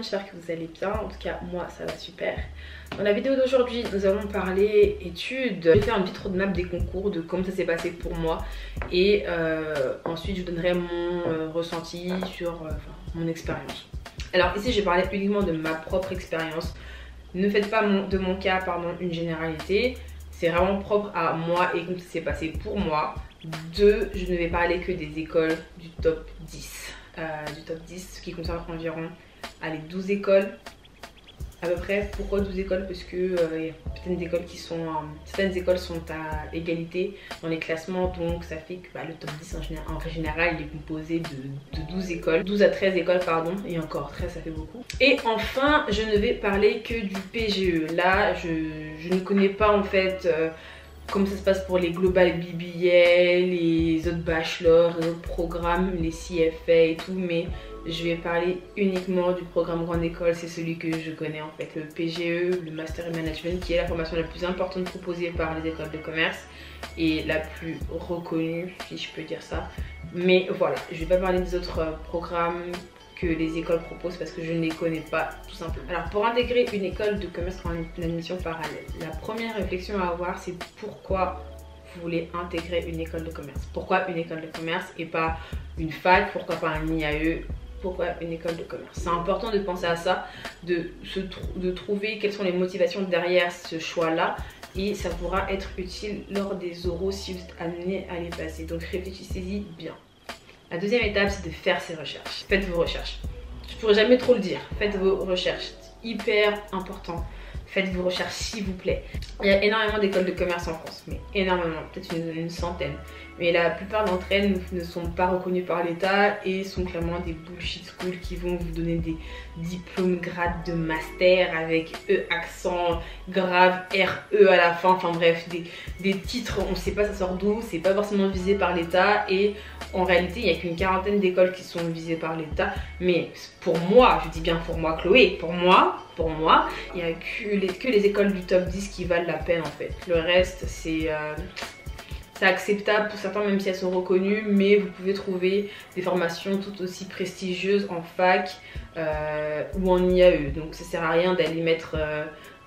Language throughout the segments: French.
j'espère que vous allez bien. En tout cas moi ça va super. Dans la vidéo d'aujourd'hui nous allons parler études. Je vais faire une petite roadmap des concours, de comment ça s'est passé pour moi. Et ensuite je vous donnerai mon ressenti sur mon expérience. Alors ici je vais parler uniquement de ma propre expérience. Ne faites pas de mon cas une généralité. C'est vraiment propre à moi et comment ça s'est passé pour moi. Je ne vais parler que des écoles du top 10. Ce qui concerne environ 12 écoles à peu près. Pourquoi 12 écoles? Parce que certaines écoles sont à égalité dans les classements, donc ça fait que le top 10 en général il est composé de 12 écoles, 12 à 13 écoles pardon, et encore 13 ça fait beaucoup. Et enfin je ne vais parler que du PGE. Là je ne connais pas en fait comment ça se passe pour les Global BBL, les autres bachelors, les autres programmes, les CFA et tout, mais je vais parler uniquement du programme Grande École. C'est celui que je connais en fait, le PGE, le Master in Management, qui est la formation la plus importante proposée par les écoles de commerce et la plus reconnue, si je peux dire ça. Mais voilà, je vais pas parler des autres programmes que les écoles proposent parce que je ne les connais pas tout simplement. Alors pour intégrer une école de commerce en admission parallèle, la première réflexion à avoir c'est pourquoi vous voulez intégrer une école de commerce. Pourquoi une école de commerce et pas une fac? Pourquoi pas un IAE? Pourquoi une école de commerce? C'est important de penser à ça, de trouver quelles sont les motivations derrière ce choix là, et ça pourra être utile lors des oraux si vous êtes amené à les passer. Donc réfléchissez-y bien. La deuxième étape, c'est de faire ses recherches. Faites vos recherches. Je pourrais jamais trop le dire. Faites vos recherches. C'est hyper important. Faites vos recherches s'il vous plaît. Il y a énormément d'écoles de commerce en France, mais énormément, peut-être une centaine. Mais la plupart d'entre elles ne sont pas reconnues par l'État et sont clairement des bullshit schools qui vont vous donner des diplômes grades de master avec E accent grave, RE à la fin, enfin bref, des titres, on ne sait pas ça sort d'où, c'est pas forcément visé par l'État et en réalité il n'y a qu'une quarantaine d'écoles qui sont visées par l'État. Mais pour moi, je dis bien pour moi Chloé, pour moi, il n'y a que les écoles du top 10 qui valent la peine en fait. Le reste c'est acceptable pour certains même si elles sont reconnues, mais vous pouvez trouver des formations tout aussi prestigieuses en fac ou en IAE. Donc ça sert à rien d'aller mettre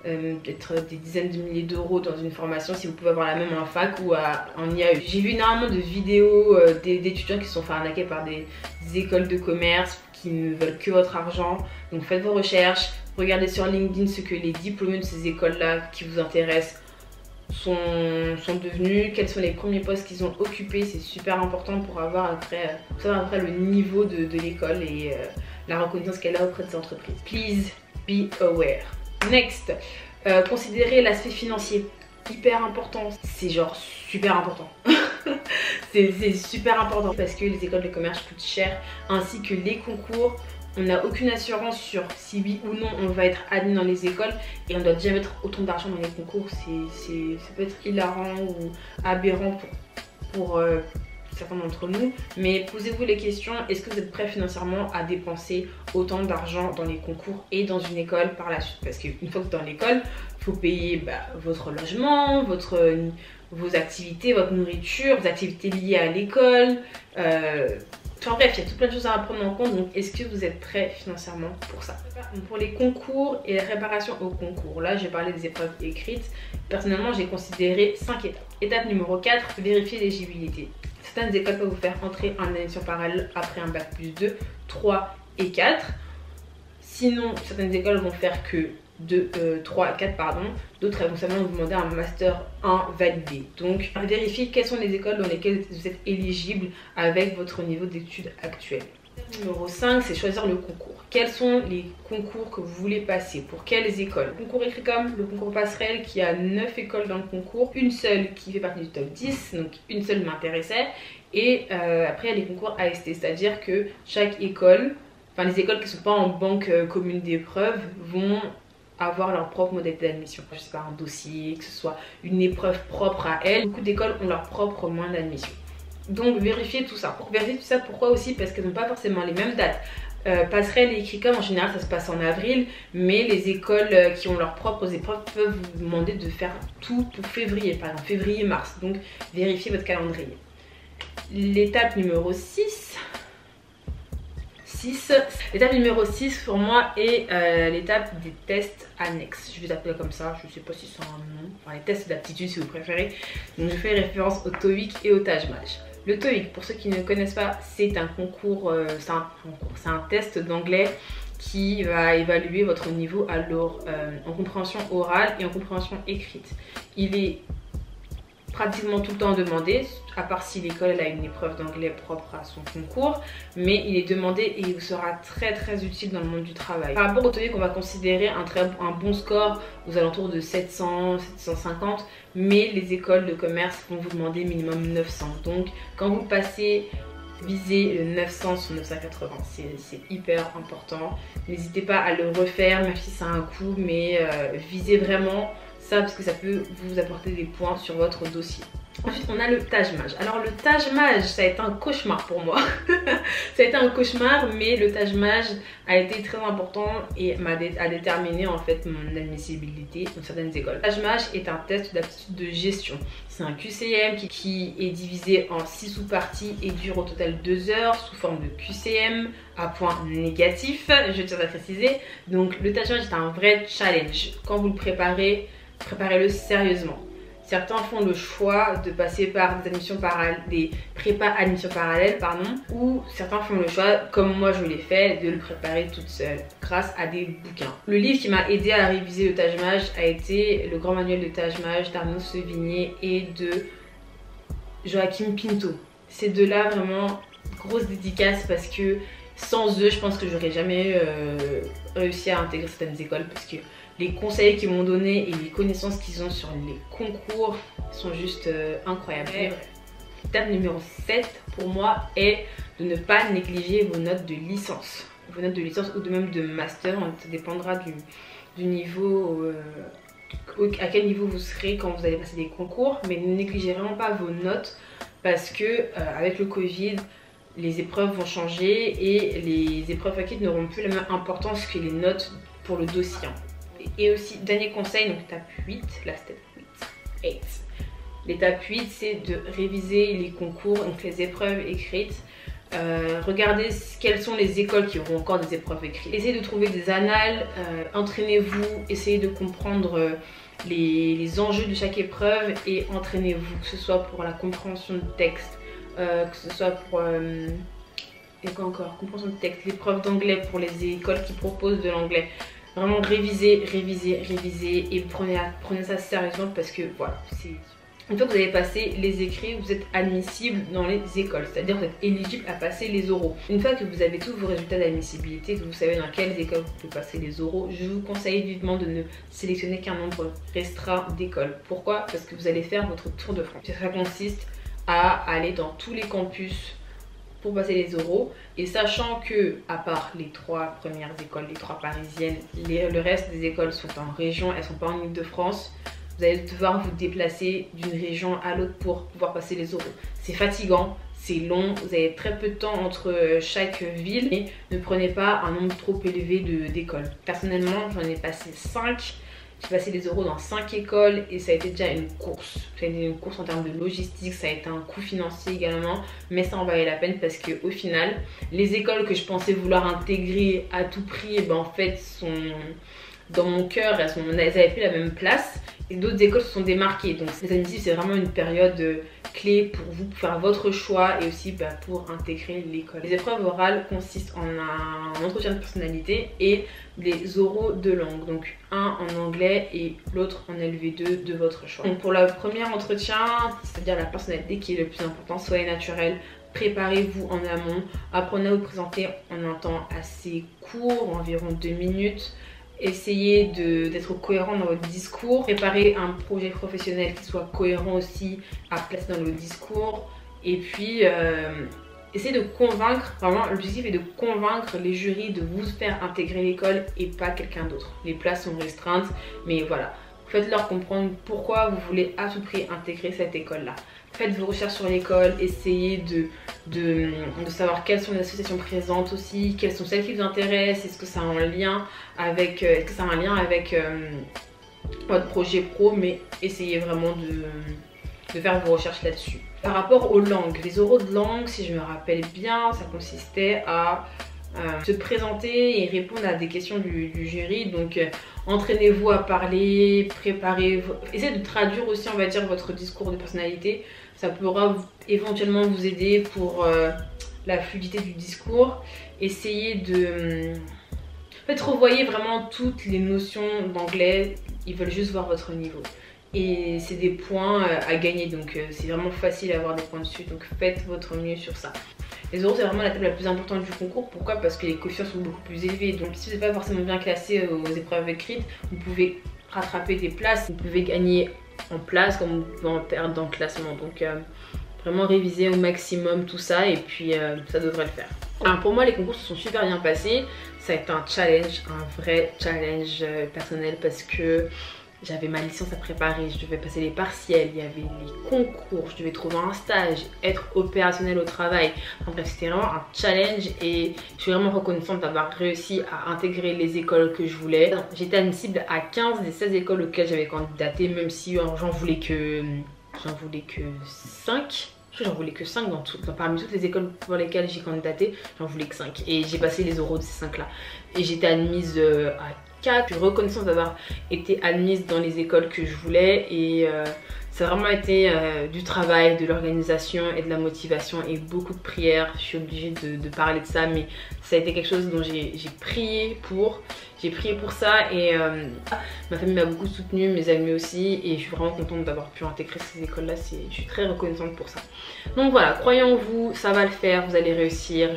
peut-être des dizaines de milliers d'euros dans une formation si vous pouvez avoir la même en fac ou en IAE. J'ai vu énormément de vidéos d'étudiants qui se sont fait arnaquer par des écoles de commerce qui ne veulent que votre argent. Donc faites vos recherches, regardez sur LinkedIn ce que les diplômés de ces écoles là qui vous intéressent sont devenus, quels sont les premiers postes qu'ils ont occupés. C'est super important pour savoir après le niveau de l'école et la reconnaissance qu'elle a auprès des entreprises. Please be aware. Next, considérez l'aspect financier. Hyper important, c'est genre super important. c'est super important parce que les écoles de commerce coûtent cher, ainsi que les concours. On n'a aucune assurance sur si oui ou non on va être admis dans les écoles et on doit déjà mettre autant d'argent dans les concours. Ça peut être hilarant ou aberrant pour certains d'entre nous, mais posez-vous les questions. Est-ce que vous êtes prêt financièrement à dépenser autant d'argent dans les concours et dans une école par la suite? Parce qu'une fois que vous êtes dans l'école, il faut payer votre logement, vos activités, votre nourriture, vos activités liées à l'école. Enfin bref, il y a tout plein de choses à prendre en compte, donc est-ce que vous êtes prêt financièrement pour ça? Pour les concours et la préparation au concours, là j'ai parlé des épreuves écrites. Personnellement j'ai considéré 5 étapes. Étape numéro 4, vérifier l'éligibilité. Certaines écoles peuvent vous faire entrer en admission parallèle après un bac plus 2, 3 et 4. Sinon, certaines écoles vont faire que 3 à 4 pardon, d'autres vont seulement vous demander un master 1 validé. Donc vérifiez quelles sont les écoles dans lesquelles vous êtes éligible avec votre niveau d'études actuel. Numéro 5, c'est choisir le concours. Quels sont les concours que vous voulez passer? Pour quelles écoles? Le concours Écricom, le concours Passerelle qui a 9 écoles dans le concours, une seule qui fait partie du top 10, donc une seule m'intéressait. Et après il y a les concours AST, c'est-à-dire que chaque école, enfin les écoles qui ne sont pas en banque commune d'épreuves vont avoir leur propre modalité d'admission. Je sais pas, un dossier, que ce soit une épreuve propre à elles. Beaucoup d'écoles ont leur propre moyen d'admission. Donc vérifiez tout ça. Vérifiez tout ça, pourquoi aussi? Parce qu'elles n'ont pas forcément les mêmes dates. Passerelle et Écricom en général ça se passe en avril, mais les écoles qui ont leurs propres épreuves peuvent vous demander de faire tout pour février, par exemple février-mars. Donc vérifiez votre calendrier. L'étape numéro 6, 6. L'étape numéro 6 pour moi est l'étape des tests annexes. Je vais appeler comme ça, je ne sais pas si c'est un nom. Enfin, les tests d'aptitude si vous préférez. Donc je fais référence au TOEIC et au TAJMAJ. Le TOEIC, pour ceux qui ne connaissent pas, c'est un concours, c'est un test d'anglais qui va évaluer votre niveau en compréhension orale et en compréhension écrite. Il est pratiquement tout le temps demandé, à part si l'école a une épreuve d'anglais propre à son concours, mais il est demandé et il vous sera très utile dans le monde du travail. Par rapport au TOEIC, on va considérer un bon score aux alentours de 700, 750, mais les écoles de commerce vont vous demander minimum 900. Donc quand vous passez, visez le 900 sur 980, c'est hyper important. N'hésitez pas à le refaire, même si ça a un coût, mais visez vraiment ça parce que ça peut vous apporter des points sur votre dossier. Ensuite on a le TAJMAJ. Alors le TAJMAJ, ça a été un cauchemar pour moi. Ça a été un cauchemar, mais le TAJMAJ a été très important et a déterminé en fait mon admissibilité dans certaines écoles. Le TAJMAJ est un test d'aptitude de gestion. C'est un QCM qui est divisé en 6 sous-parties et dure au total 2 heures sous forme de QCM à point négatif, je tiens à préciser. Donc le TAJMAJ est un vrai challenge. Quand vous le préparez, préparez-le sérieusement. Certains font le choix de passer par des prépas admission parallèles, ou certains font le choix, comme moi je l'ai fait, de le préparer toute seule grâce à des bouquins. Le livre qui m'a aidé à réviser le TAJMAJ a été le grand manuel de TAJMAJ d'Arnaud Sevigné et de Joachim Pinto. Ces deux-là, vraiment grosse dédicace parce que sans eux, je pense que j'aurais jamais réussi à intégrer certaines écoles parce que les conseils qu'ils m'ont donnés et les connaissances qu'ils ont sur les concours sont juste incroyables. L'étape numéro 7 pour moi est de ne pas négliger vos notes de licence. Vos notes de licence ou de même de master, ça dépendra du niveau, à quel niveau vous serez quand vous allez passer des concours. Mais ne négligez vraiment pas vos notes parce que avec le Covid, les épreuves vont changer et les épreuves acquises n'auront plus la même importance que les notes pour le dossier. Et aussi, dernier conseil, donc étape 8, là c'était 8. L'étape 8, c'est de réviser les concours, donc les épreuves écrites. Regardez quelles sont les écoles qui auront encore des épreuves écrites. Essayez de trouver des annales, entraînez-vous, essayez de comprendre les enjeux de chaque épreuve et entraînez-vous, que ce soit pour la compréhension de texte, que ce soit pour... et quoi encore, compréhension de texte, l'épreuve d'anglais pour les écoles qui proposent de l'anglais. Vraiment révisez et prenez ça sérieusement parce que voilà, une fois que vous avez passé les écrits, vous êtes admissible dans les écoles, c'est-à-dire vous êtes éligible à passer les oraux. Une fois que vous avez tous vos résultats d'admissibilité, que vous savez dans quelles écoles vous pouvez passer les oraux, je vous conseille vivement de ne sélectionner qu'un nombre restreint d'écoles. Pourquoi? Parce que vous allez faire votre tour de France. Ça consiste à aller dans tous les campus pour passer les oraux, et sachant que à part les 3 premières écoles, les 3 parisiennes, le reste des écoles sont en région, elles sont pas en Ile-de-France, vous allez devoir vous déplacer d'une région à l'autre pour pouvoir passer les oraux. C'est fatigant, c'est long, vous avez très peu de temps entre chaque ville, et ne prenez pas un nombre trop élevé d'écoles. Personnellement, j'en ai passé 5. J'ai passé les oraux dans 5 écoles et ça a été déjà une course. Ça a été une course en termes de logistique, ça a été un coût financier également, mais ça en valait la peine parce que au final, les écoles que je pensais vouloir intégrer à tout prix, en fait, sont dans mon cœur, elles avaient plus la même place. Et d'autres écoles se sont démarquées. Donc les admissibles, c'est vraiment une période clé pour vous pour faire votre choix et aussi pour intégrer l'école. Les épreuves orales consistent en un entretien de personnalité et des oraux de langue. Donc un en anglais et l'autre en LV2 de votre choix. Donc pour le premier entretien, c'est-à-dire la personnalité qui est le plus important, soyez naturel. Préparez-vous en amont, apprenez à vous présenter en un temps assez court, environ 2 minutes. Essayez d'être cohérent dans votre discours. Préparez un projet professionnel qui soit cohérent aussi à placer dans le discours. Et puis, essayez de convaincre, vraiment l'objectif est de convaincre les jurys de vous faire intégrer l'école et pas quelqu'un d'autre. Les places sont restreintes, mais voilà. Faites-leur comprendre pourquoi vous voulez à tout prix intégrer cette école-là. Faites vos recherches sur l'école, essayez de savoir quelles sont les associations présentes aussi, quelles sont celles qui vous intéressent, est-ce que ça a un lien avec, votre projet pro, mais essayez vraiment de faire vos recherches là-dessus. Par rapport aux langues, les oraux de langue, si je me rappelle bien, ça consistait à se présenter et répondre à des questions du jury. Donc entraînez-vous à parler, préparez-vous, essayez de traduire aussi on va dire votre discours de personnalité. Ça pourra éventuellement vous aider pour la fluidité du discours. Essayez de... En fait, revoyez vraiment toutes les notions d'anglais, ils veulent juste voir votre niveau. Et c'est des points à gagner, donc c'est vraiment facile à avoir des points dessus, donc faites votre mieux sur ça. Les euros c'est vraiment la table la plus importante du concours, pourquoi? Parce que les coefficients sont beaucoup plus élevés, donc si vous n'êtes pas forcément bien classé aux épreuves écrites, vous pouvez rattraper des places, vous pouvez gagner en place comme vous pouvez en perdre dans le classement, donc vraiment réviser au maximum tout ça et puis ça devrait le faire. Alors pour moi les concours se sont super bien passés, ça a été un challenge, un vrai challenge personnel parce que j'avais ma licence à préparer, je devais passer les partiels, il y avait les concours, je devais trouver un stage, être opérationnel au travail. En bref, c'était vraiment un challenge et je suis vraiment reconnaissante d'avoir réussi à intégrer les écoles que je voulais. J'étais admissible à 15 des 16 écoles auxquelles j'avais candidaté, même si j'en voulais que 5. J'en voulais que 5 parmi toutes les écoles pour lesquelles j'ai candidaté, j'en voulais que 5. Et j'ai passé les euros de ces 5 là. Et j'étais admise à 4. Je suis reconnaissante d'avoir été admise dans les écoles que je voulais et ça a vraiment été du travail, de l'organisation et de la motivation et beaucoup de prières. Je suis obligée de parler de ça, mais ça a été quelque chose dont j'ai prié pour. J'ai prié pour ça et ma famille m'a beaucoup soutenue, mes amis aussi, et je suis vraiment contente d'avoir pu intégrer ces écoles là, je suis très reconnaissante pour ça. Donc voilà, croyez en vous, ça va le faire, vous allez réussir,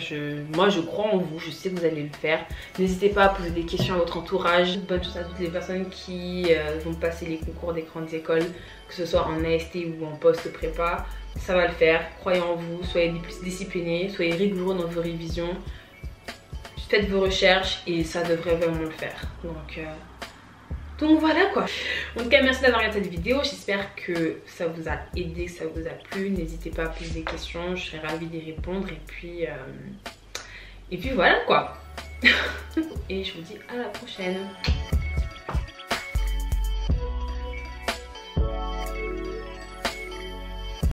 moi je crois en vous, je sais que vous allez le faire. N'hésitez pas à poser des questions à votre entourage. Bonne chance à toutes les personnes qui vont passer les concours des grandes écoles, que ce soit en AST ou en post-prépa, ça va le faire, croyez en vous, soyez plus disciplinés, soyez rigoureux dans vos révisions. Faites vos recherches et ça devrait vraiment le faire. Donc voilà quoi. En tout cas merci d'avoir regardé cette vidéo. J'espère que ça vous a aidé, que ça vous a plu. N'hésitez pas à poser des questions, je serais ravie d'y répondre. Et puis voilà quoi. Et je vous dis à la prochaine.